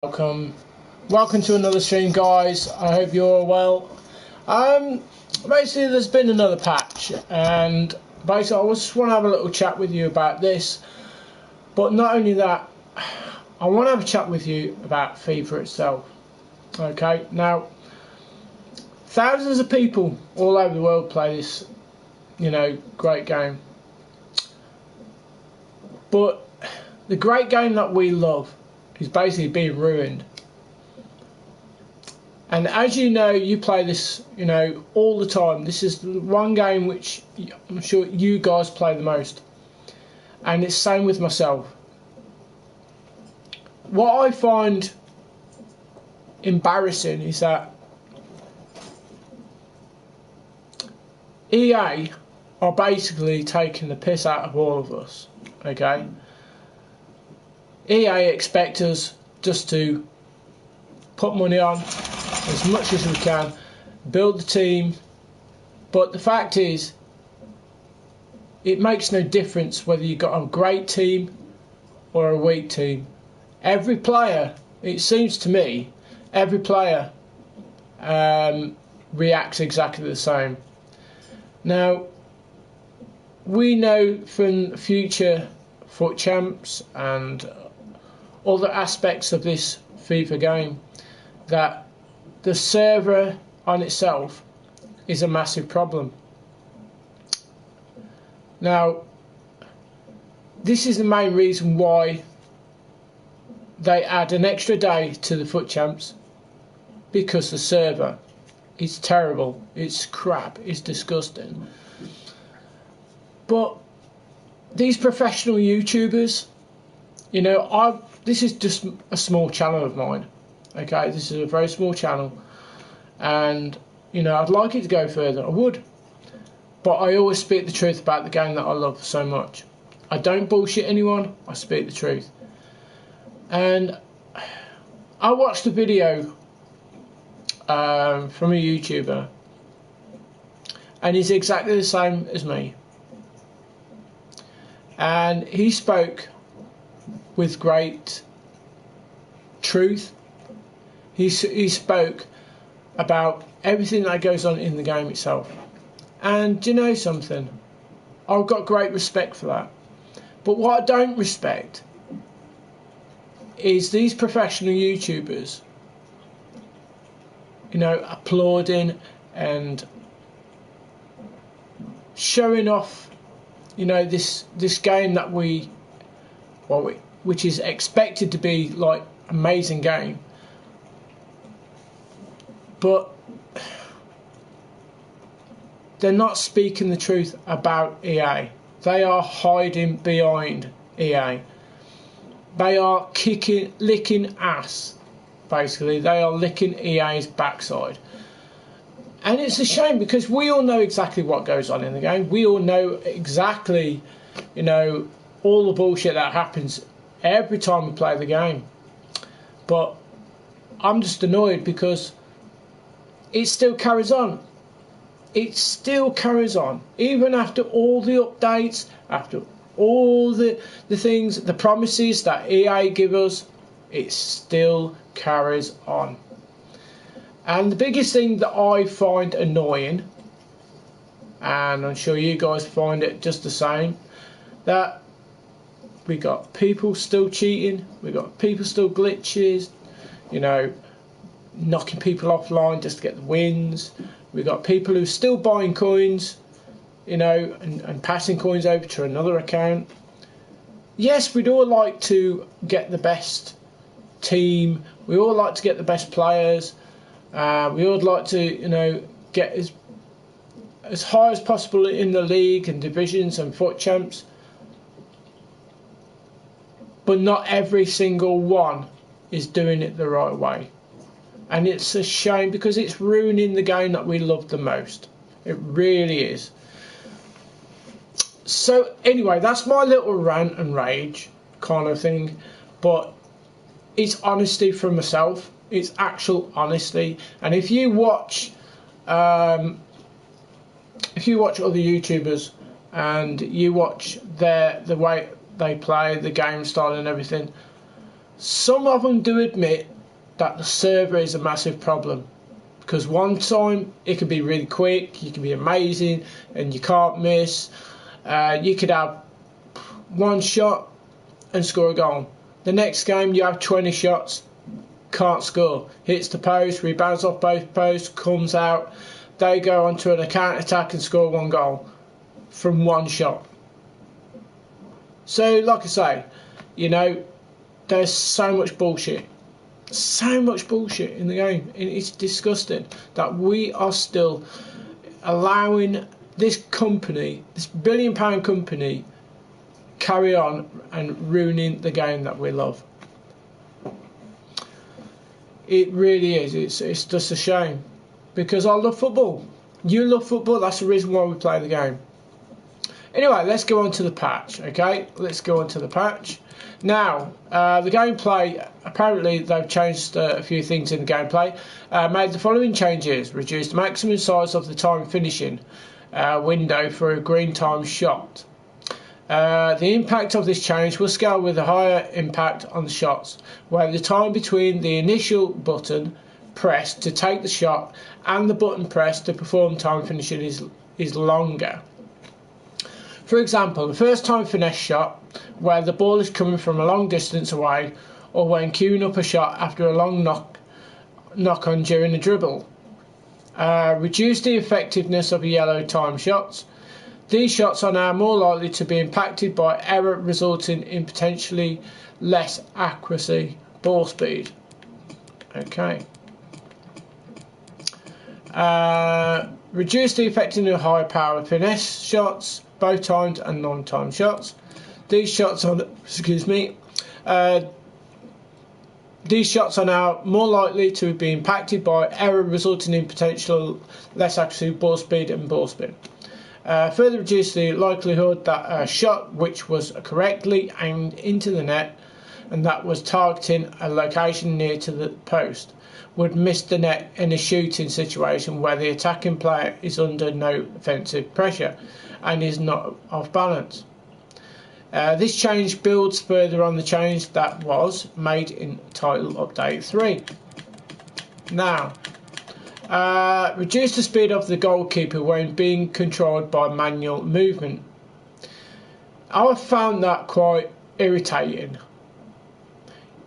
Welcome to another stream, guys. I hope you're all well. Basically there's been another patch, and basically I just want to have a little chat with you about this. But not only that, I want to have a chat with you about FIFA itself. Okay, now thousands of people all over the world play this, great game. But the great game that we love is basically being ruined. And as you know, you play this, all the time. This is the one game which I'm sure you guys play the most. And it's the same with myself. What I find embarrassing is that EA are basically taking the piss out of all of us. Okay? EA expect us just to put money on as much as we can, build the team, but the fact is it makes no difference whether you've got a great team or a weak team. Every player, it seems to me, every player reacts exactly the same. Now, we know from future FUT champs and other aspects of this FIFA game that the server on itself is a massive problem. Now, this is the main reason why they add an extra day to the FUT champs, because the server is terrible, it's crap, it's disgusting. But these professional YouTubers, this is just a small channel of mine. Okay, this is a very small channel, and I'd like it to go further. I would, but I always speak the truth about the game that I love so much. I don't bullshit anyone. I speak the truth. And I watched a video from a YouTuber, and he's exactly the same as me. And he spoke with great truth. He spoke about everything that goes on in the game itself. And do you know something? I've got great respect for that. But what I don't respect is these professional YouTubers, applauding and showing off, this game that which is expected to be like amazing game. But they're not speaking the truth about EA. They are hiding behind EA. They are licking ass, basically. They are licking EA's backside. And it's a shame, because we all know exactly what goes on in the game. We all know exactly, all the bullshit that happens every time we play the game. But I'm just annoyed because it still carries on. It still carries on. Even after all the updates, after all the things, the promises that EA give us, it still carries on. And the biggest thing that I find annoying, and I'm sure you guys find it just the same, that we got people still cheating, we got people still glitches, knocking people offline just to get the wins. We got people who are still buying coins, and passing coins over to another account. Yes, we'd all like to get the best team. We all like to get the best players. We all like to, get as high as possible in the league and divisions and FUT champs. But not every single one is doing it the right way. And it's a shame, because it's ruining the game that we love the most. It really is. So anyway, that's my little rant and rage kind of thing. But it's honesty from myself. It's actual honesty. And if you watch other YouTubers and you watch the way they play the game style and everything, Some of them do admit that the server is a massive problem, because one time it can be really quick, you can be amazing and you can't miss. You could have one shot and score a goal. The next game you have 20 shots, can't score. Hits the post, rebounds off both posts, comes out. They go onto an counter attack and score one goal from one shot. So, like I say, you know, there's so much bullshit. So much bullshit in the game. It's disgusting that we are still allowing this company, this £1 billion company, carry on and ruining the game that we love. It really is. It's just a shame, because I love football. You love football. That's the reason why we play the game. Anyway, let's go on to the patch. Okay, let's go on to the patch. Now, the gameplay, apparently they've changed a few things in the gameplay. Made the following changes: reduced the maximum size of the time finishing window for a green time shot. The impact of this change will scale with a higher impact on the shots, where the time between the initial button press to take the shot and the button press to perform time finishing is longer. For example, the first time finesse shot, where the ball is coming from a long distance away, or when queuing up a shot after a long knock on during a dribble. Reduce the effectiveness of yellow time shots. These shots are now more likely to be impacted by error, resulting in potentially less accuracy, ball speed. Okay. Reduce the effectiveness of high power finesse shots, both timed and non-timed shots. These shots are now more likely to be impacted by error, resulting in potential less accuracy, ball speed and ball spin. Further reduce the likelihood that a shot which was correctly aimed into the net and that was targeting a location near to the post would miss the net in a shooting situation where the attacking player is under no offensive pressure and is not off balance. This change builds further on the change that was made in Title Update 3. Now, reduce the speed of the goalkeeper when being controlled by manual movement. I found that quite irritating,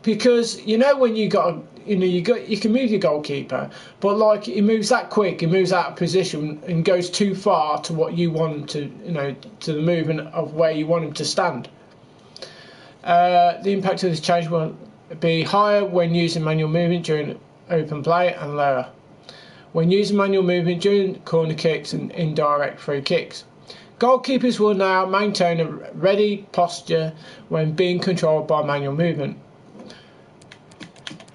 because you know when you can move your goalkeeper, but like he moves that quick, he moves out of position and goes too far to what you want him to, to the movement of where you want him to stand. The impact of this change will be higher when using manual movement during open play and lower when using manual movement during corner kicks and indirect free kicks. Goalkeepers will now maintain a ready posture when being controlled by manual movement.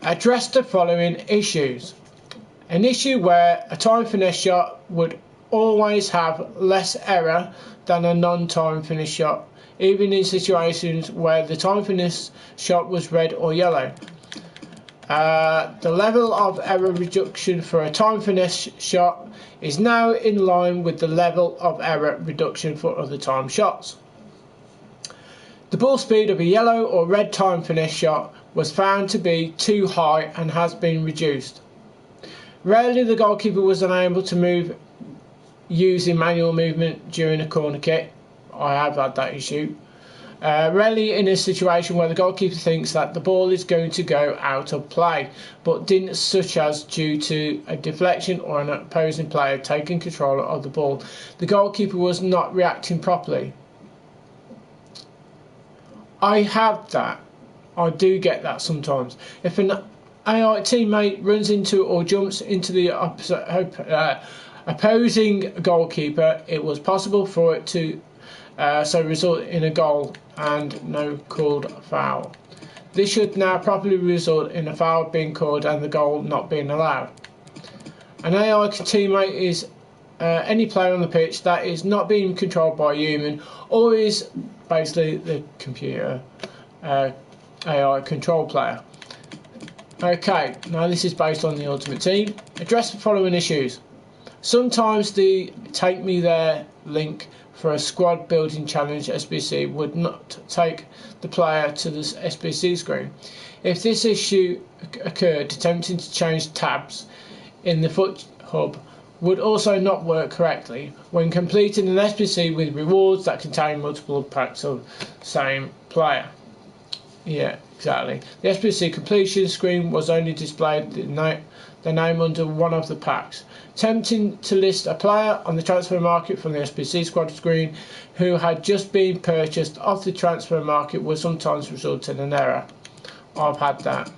Address the following issues. An issue where a time finesse shot would always have less error than a non-time finish shot, even in situations where the time finesse shot was red or yellow. The level of error reduction for a time finesse shot is now in line with the level of error reduction for other time shots. The ball speed of a yellow or red time finesse shot was found to be too high and has been reduced. Rarely the goalkeeper was unable to move using manual movement during a corner kick. I have had that issue. Rarely in a situation where the goalkeeper thinks that the ball is going to go out of play, but didn't, such as due to a deflection or an opposing player taking control of the ball. The goalkeeper was not reacting properly. I have that. I do get that sometimes. If an AI teammate runs into or jumps into the opposing goalkeeper, it was possible for it to so result in a goal and no called foul. This should now properly result in a foul being called and the goal not being allowed. An AI teammate is any player on the pitch that is not being controlled by a human, or is basically the computer AI control player. Okay, now this is based on the Ultimate Team. Address the following issues. Sometimes the take me there link for a squad building challenge SBC would not take the player to the SBC screen. If this issue occurred, attempting to change tabs in the Foot Hub would also not work correctly when completing an SBC with rewards that contain multiple packs of same player. Yeah, exactly. The SBC completion screen was only displayed the name under one of the packs. Attempting to list a player on the transfer market from the SBC squad screen who had just been purchased off the transfer market will sometimes result in an error. I've had that.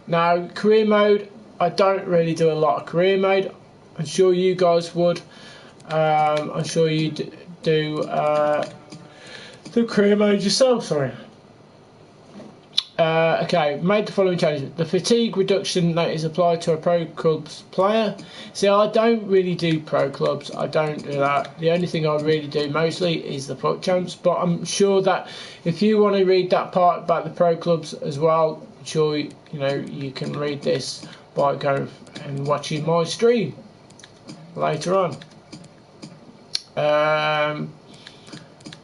Now, career mode, I don't really do a lot of career mode. I'm sure you guys would. I'm sure you do the career mode yourself, sorry. Okay, made the following changes. The fatigue reduction that is applied to a Pro Clubs player. See, I don't really do Pro Clubs. I don't do that. The only thing I really do mostly is the Foot Champs. But I'm sure that if you want to read that part about the Pro Clubs as well, I'm sure you can read this by going and watching my stream later on.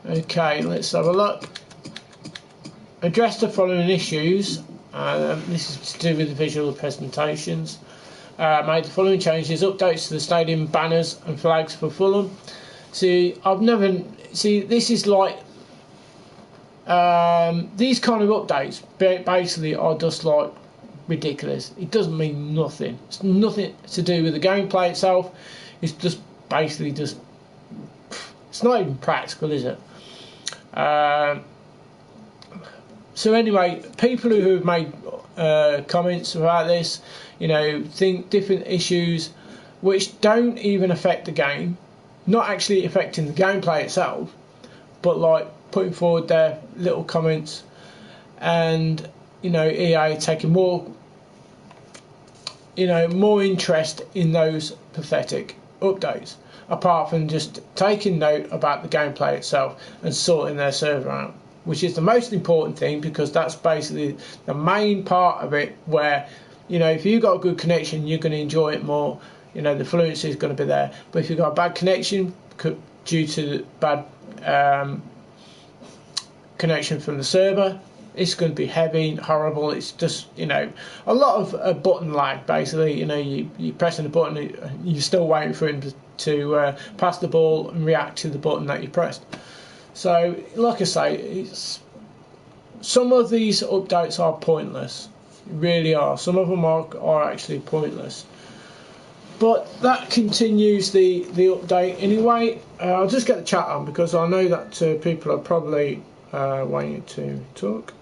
Okay, let's have a look. Address the following issues. This is to do with the visual presentations. Made the following changes: updates to the stadium banners and flags for Fulham. This is like these kind of updates basically are just like ridiculous. It doesn't mean nothing. It's nothing to do with the gameplay itself. It's just basically it's not even practical, is it? So anyway, people who have made comments about this, think different issues which don't even affect the game, not actually affecting the gameplay itself, but like putting forward their little comments, and EA taking more interest in those pathetic updates, apart from just taking note about the gameplay itself and sorting their server out, which is the most important thing, because that's basically the main part of it, where if you've got a good connection, you're going to enjoy it more. The fluency is going to be there. But if you've got a bad connection due to the bad connection from the server, it's going to be heavy and horrible. It's just a lot of button lag, basically. You're pressing the button and you're still waiting for him to pass the ball and react to the button that you pressed. So, like I say, some of these updates are pointless. Really are. Some of them are actually pointless. But that continues the update anyway. I'll just get the chat on, because I know that people are probably waiting to talk.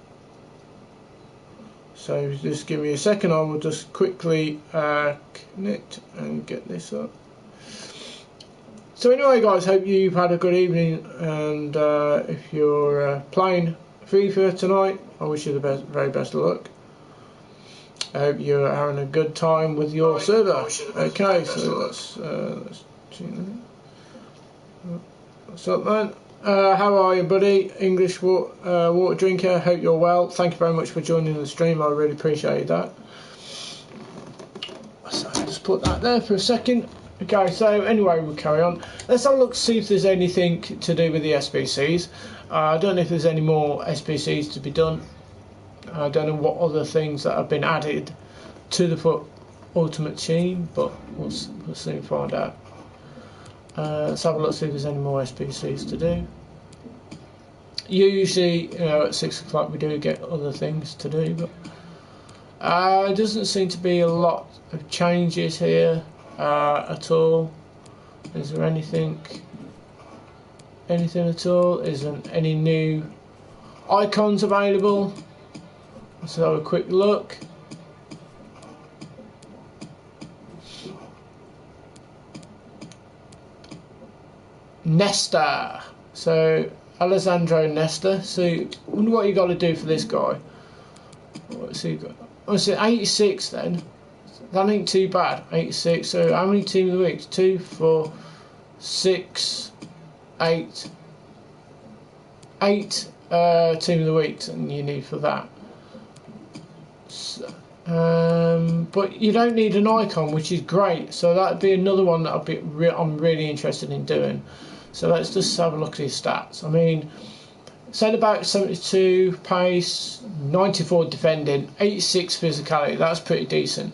So just give me a second. I will just quickly connect and get this up. So anyway, guys, hope you've had a good evening, and if you're playing FIFA tonight, I wish you the very best of luck. I hope you're having a good time with your server. Okay, so let's tune in. What's up, man? How are you, buddy? English water drinker. Hope you're well. Thank you very much for joining the stream. I really appreciate that. So I'll just put that there for a second. Okay, so anyway, we'll carry on. Let's have a look, see if there's anything to do with the SBCs. I don't know if there's any more SBCs to be done. I don't know what other things that have been added to the Foot Ultimate Team, but we'll soon find out. Let's have a look, see if there's any more SBCs to do. Usually, at 6 o'clock we do get other things to do, but it doesn't seem to be a lot of changes here. At all. Is there anything at all? Isn't any new icons available? Let's have a quick look. Nesta. So Alessandro Nesta. So I wonder what you got to do for this guy. What's he got? Oh, it's 86 then. That ain't too bad. 86. So how many team of the week? 2, 4, 6, 8. 8 team of the weeks, and you need for that. So, but you don't need an icon, which is great. So that'd be another one that I'm really interested in doing. So let's just have a look at his stats. I mean, said about 72 pace, 94 defending, 86 physicality. That's pretty decent.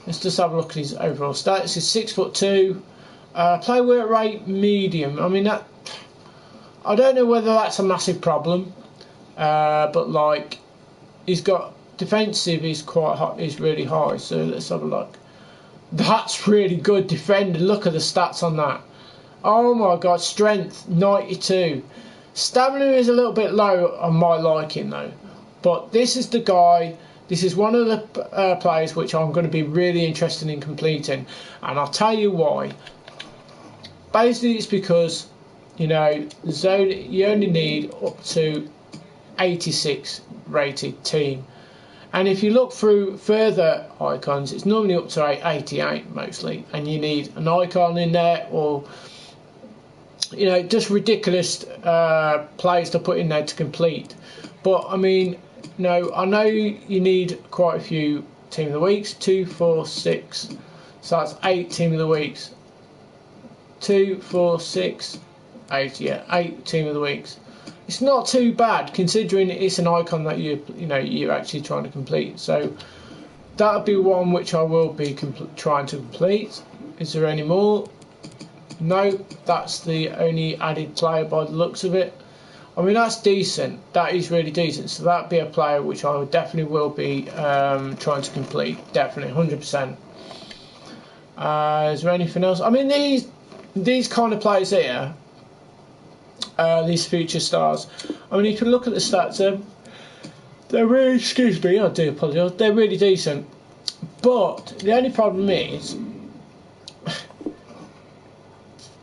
Let's just have a look at his overall stats. He's 6'2", play work rate medium. I mean, that, I don't know whether that's a massive problem, but like, he's got defensive is quite high, is really high. So let's have a look. That's really good defending. Look at the stats on that. Oh my god, strength 92. Stamina is a little bit low on my liking though. But this is the guy. This is one of the players which I'm going to be really interested in completing, and I'll tell you why. Basically, it's because, you know, you only need up to 86 rated team, and if you look through further icons, it's normally up to 88 mostly, and you need an icon in there, or, you know, just ridiculous players to put in there to complete. But I mean, no, I know you need quite a few team of the weeks. 2, 4, 6. So that's 8 team of the weeks. 2, 4, 6, 8. Yeah, 8 team of the weeks. It's not too bad considering it's an icon that you're actually trying to complete. So that'll be one which I will be trying to complete. Is there any more? No, that's the only added player by the looks of it. I mean, that's decent. That is really decent. So that'd be a player which I definitely will be trying to complete. Definitely, 100%. Is there anything else? I mean, these kind of players here, these future stars. I mean, you can look at the stats. They're really, excuse me, I do apologise. They're really decent. But the only problem is,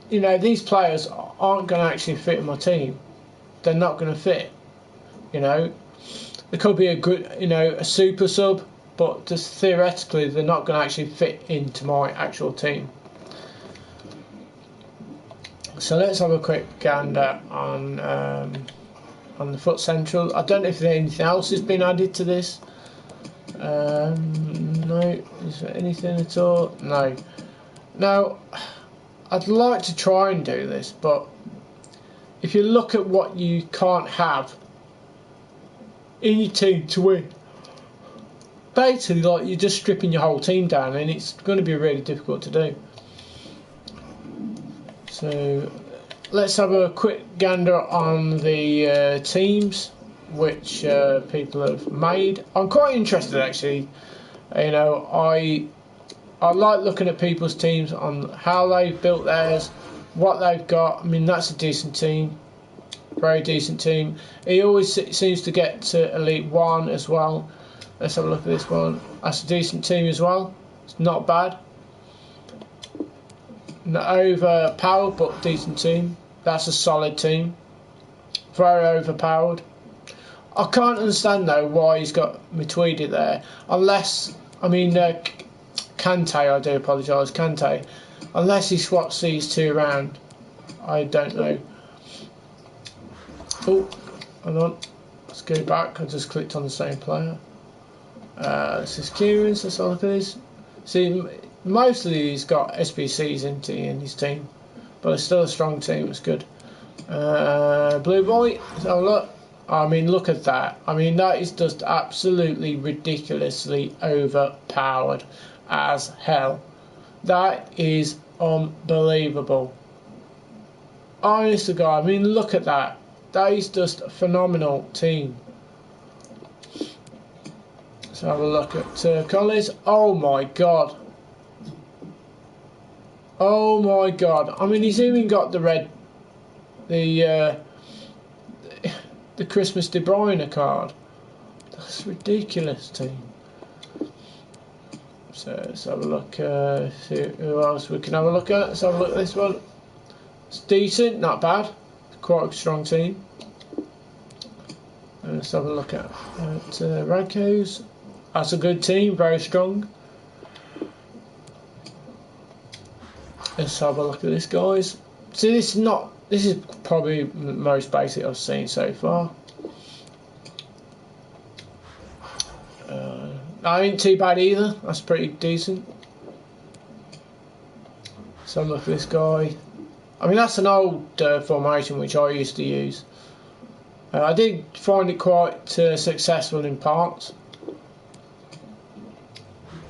you know, these players aren't going to actually fit in my team. They're not going to fit. You know, it could be a good, you know, a super sub, but just theoretically, they're not going to actually fit into my actual team. So let's have a quick gander on the Foot Central. I don't know if anything else has been added to this. No, is there anything at all? No. Now, I'd like to try and do this, but if you look at what you can't have in your team to win, basically, like, you're just stripping your whole team down, and it's going to be really difficult to do. So let's have a quick gander on the teams which people have made. I'm quite interested, actually. You know, I like looking at people's teams on how they've built theirs, what they've got. I mean, that's a decent team, very decent team. He always seems to get to Elite 1 as well. Let's have a look at this one. That's a decent team as well. It's not bad. Not overpowered, but decent team. That's a solid team. Very overpowered. I can't understand though why he's got Matuidi there, unless, I mean, Kante, I do apologise, Kante, unless he swaps these two around. I don't know. Oh, hold on. Let's go back. I just clicked on the same player. This is Kieran's. Let's have a look at this. See, mostly he's got SBCs in his team, but it's still a strong team. It's good. Blue Boy. Let's have a look. I mean, look at that. I mean, that is just absolutely ridiculously overpowered as hell. That is unbelievable. Honest to God, I mean, look at that. That is just a phenomenal team. Let's have a look at Collins. Oh my God. Oh my God. I mean, he's even got the red, the Christmas De Bruyne card. That's ridiculous, team. So let's have a look. See who else we can have a look at. Let's have a look at this one. It's decent, not bad. Quite a strong team. Let's have a look at Radko's. That's a good team, very strong. Let's have a look at this, guys. See, this is probably the most basic I've seen so far. I ain't too bad either. That's pretty decent. So look at this guy. I mean, that's an old formation which I used to use. I did find it quite successful in parts.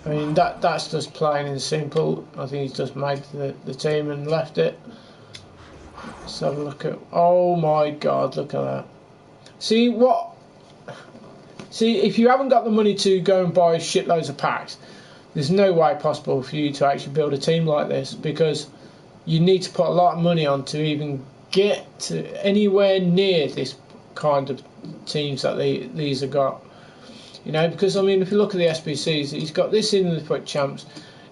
I mean, that's just plain and simple. I think he's just made the team and left it. Let's have a look at. Oh my God! Look at that. See, if you haven't got the money to go and buy shitloads of packs, there's no way possible for you to actually build a team like this, because you need to put a lot of money on to even get to anywhere near this kind of teams that these have got. You know, because I mean, if you look at the SBCs, he's got this in the FUT Champs.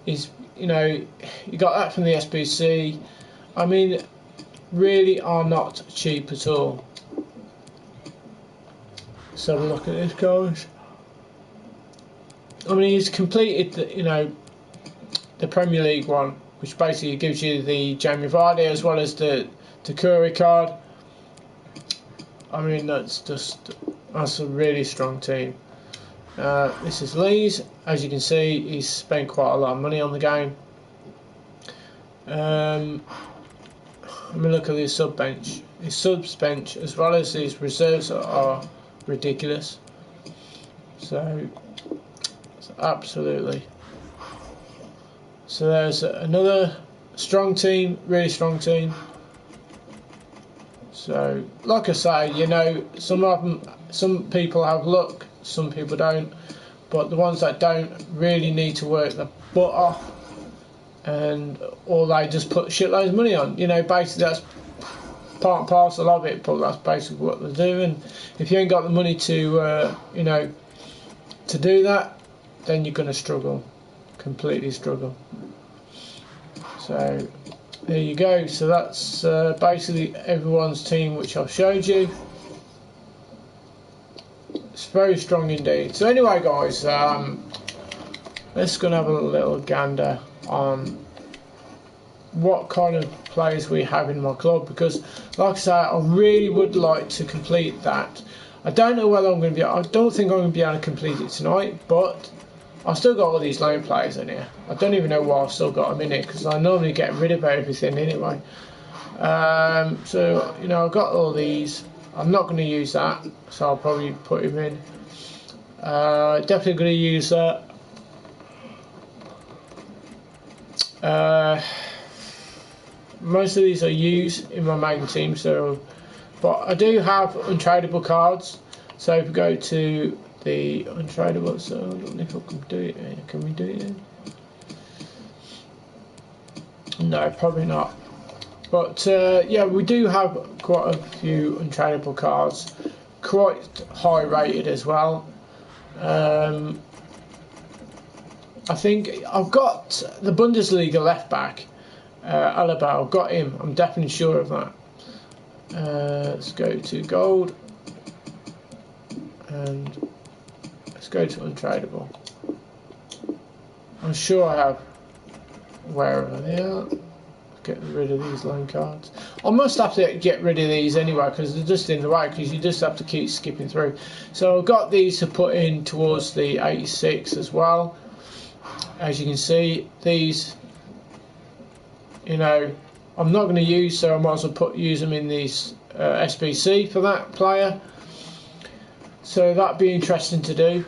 He's, you know, you got that from the SBC. I mean, really are not cheap at all. Let's have a look at this, guys. I mean, he's completed the Premier League one, which basically gives you the Jamie Vardy as well as the Curry card. I mean, that's a really strong team. This is Lee's. As you can see, he's spent quite a lot of money on the game. Let me look at his sub bench. His subs bench as well as his reserves are ridiculous. So absolutely. So there's another strong team, really strong team. So like I say, you know, some people have luck, some people don't, but the ones that don't really need to work their butt off, or they just put shitloads of money on. You know, basically that's part and parcel of it, but that's basically what they do. And if you ain't got the money to to do that, then you're going to struggle, completely struggle. So there you go. So that's basically everyone's team which I've showed you. It's very strong indeed. So anyway, guys, let's go and have a little gander on what kind of players we have in my club, because like I say, I really would like to complete that. I don't know whether I'm going to be. I don't think I'm going to be able to complete it tonight, but I've still got all these loan players in here. I don't even know why I've still got them in here, because I normally get rid of everything anyway. So you know, I've got all these. I'm not going to use that, so I'll probably put him in. Definitely going to use that. Most of these I use in my main team, so, but I do have untradeable cards. So if we go to the untradeable, so I don't know if I can do it here. Can we do it here? No, probably not. But yeah, we do have quite a few untradeable cards, quite high rated as well. I think I've got the Bundesliga left back, Alaba. I've got him. I'm definitely sure of that. Let's go to gold, and let's go to untradeable. I'm sure I have wherever they are. Get rid of these loan cards. I must have to get rid of these anyway, because they're just in the way, because you just have to keep skipping through. So I've got these to put in towards the 86 as well. As you can see, these, you know, I'm not going to use, so I might as well use them in these SBC for that player. So that'd be interesting to do.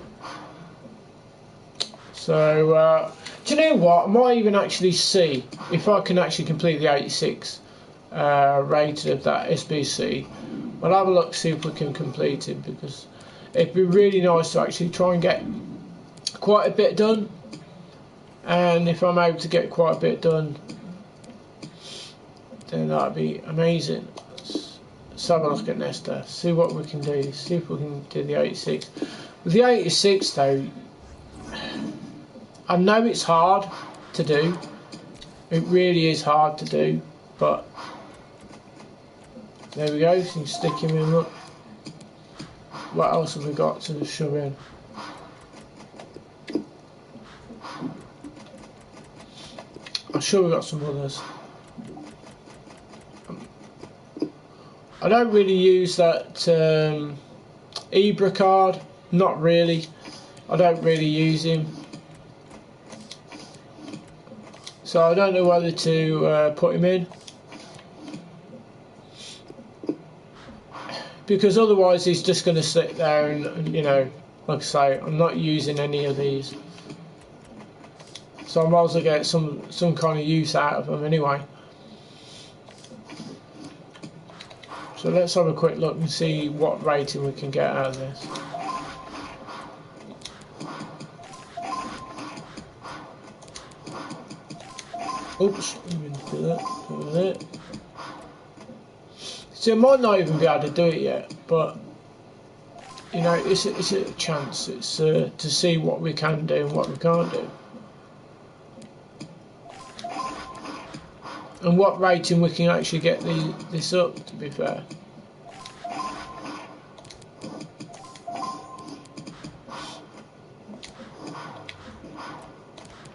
So do you know what? I might even actually see if I can actually complete the 86 rated of that SBC. I'll have a look, see if we can complete it, because it'd be really nice to actually try and get quite a bit done. And if I'm able to get quite a bit done, then that'd be amazing. Let's have a look at Nesta, see what we can do, see if we can do the 86. With the 86 though, I know it's hard to do, it really is hard to do, but there we go, so you can stick him in. Look, what else have we got to shove in? I'm sure we've got some others. I don't really use that Ibra card, not really. I don't really use him, so I don't know whether to put him in, because otherwise he's just going to sit there and, you know, like I say, I'm not using any of these, so I might as well get some kind of use out of them anyway. So let's have a quick look and see what rating we can get out of this. Oops, I'm going to do that. See, I might not even be able to do it yet, but you know, it's a chance. It's to see what we can do and what we can't do, and what rating we can actually get this up, to be fair.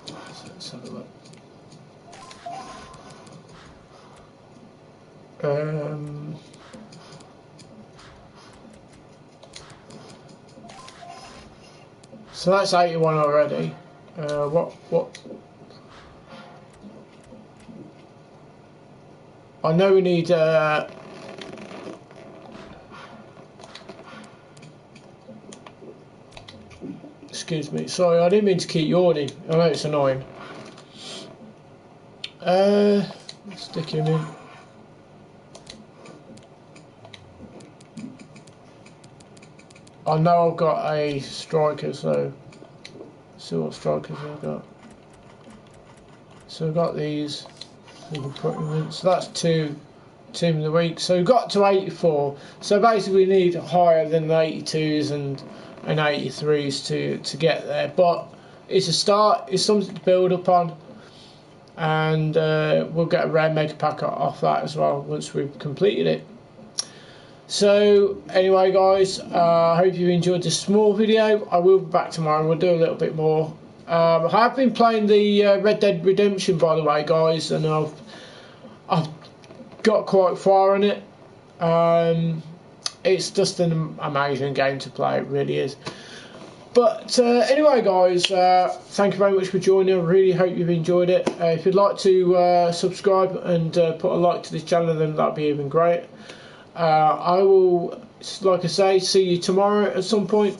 So let's have a look. So that's 81 already. What? I know we need. Excuse me. Sorry, I didn't mean to keep yawning. I know it's annoying. Stick him in. I know I've got a striker, so let's see what strikers I've got. So I've got these. We can put them in. So that's two team of the week. So we've got to 84. So basically we need higher than the 82s and 83s to get there. But it's a start. It's something to build upon, and we'll get a rare mega pack off that as well once we've completed it. So anyway guys, I hope you enjoyed this small video. I will be back tomorrow and we'll do a little bit more. I have been playing the Red Dead Redemption, by the way guys, and I've got quite far in it. It's just an amazing game to play, it really is. But anyway guys, thank you very much for joining. I really hope you've enjoyed it. If you'd like to subscribe and put a like to this channel, then that'd be even great. I will, like I say, see you tomorrow at some point.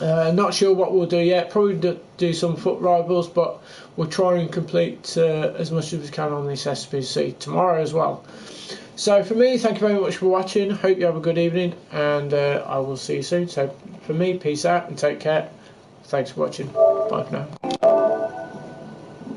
Not sure what we'll do yet. Probably do some foot rivals, but we'll try and complete as much as we can on this SPC tomorrow as well. So for me, thank you very much for watching. Hope you have a good evening, and I will see you soon. So for me, peace out and take care. Thanks for watching. Bye for now.